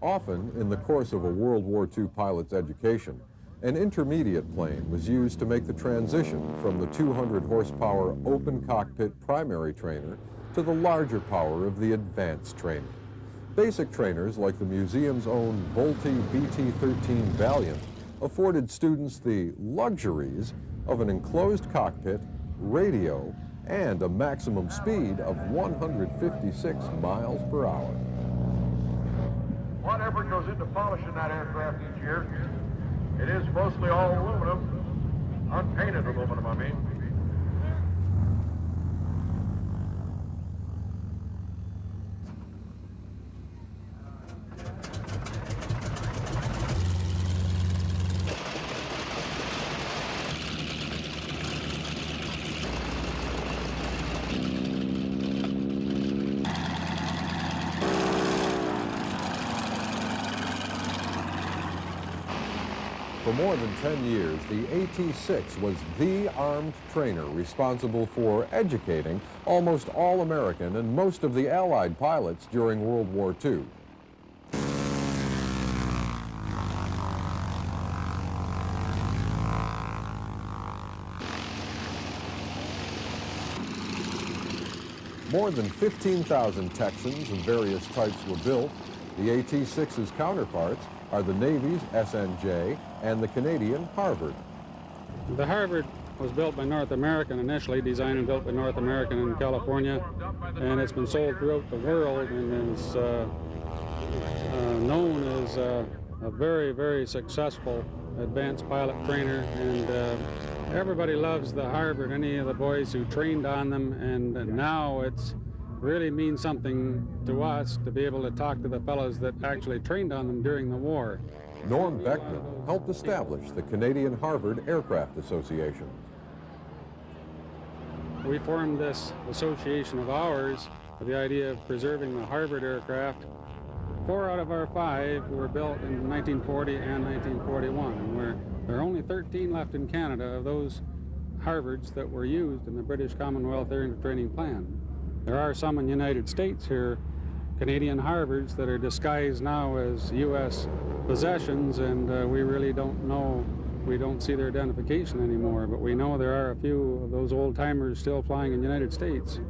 Often, in the course of a World War II pilot's education, an intermediate plane was used to make the transition from the 200 horsepower open cockpit primary trainer to the larger power of the advanced trainer. Basic trainers like the museum's own Vultee BT-13 Valiant afforded students the luxuries of an enclosed cockpit, radio, and a maximum speed of 156 miles per hour. What effort goes into polishing that aircraft each year? It is mostly all aluminum, unpainted aluminum, I mean. For more than 10 years, the AT-6 was the armed trainer responsible for educating almost all American and most of the Allied pilots during World War II. More than 15,000 Texans of various types were built. The AT-6's counterparts are the Navy's SNJ and the Canadian Harvard. The Harvard was built by North American, initially designed and built by North American in California, and it's been sold throughout the world and is known as a very, very successful advanced pilot trainer, and everybody loves the Harvard, any of the boys who trained on them, and now it's really means something to us to be able to talk to the fellows that actually trained on them during the war. Norm Beckman helped establish the Canadian Harvard Aircraft Association. We formed this association of ours with the idea of preserving the Harvard aircraft. 4 out of our 5 were built in 1940 and 1941, and there are only 13 left in Canada of those Harvards that were used in the British Commonwealth Air Training Plan. There are some in the United States here, Canadian Harvards, that are disguised now as U.S. possessions, and we really don't know, we don't see their identification anymore, but we know there are a few of those old-timers still flying in the United States.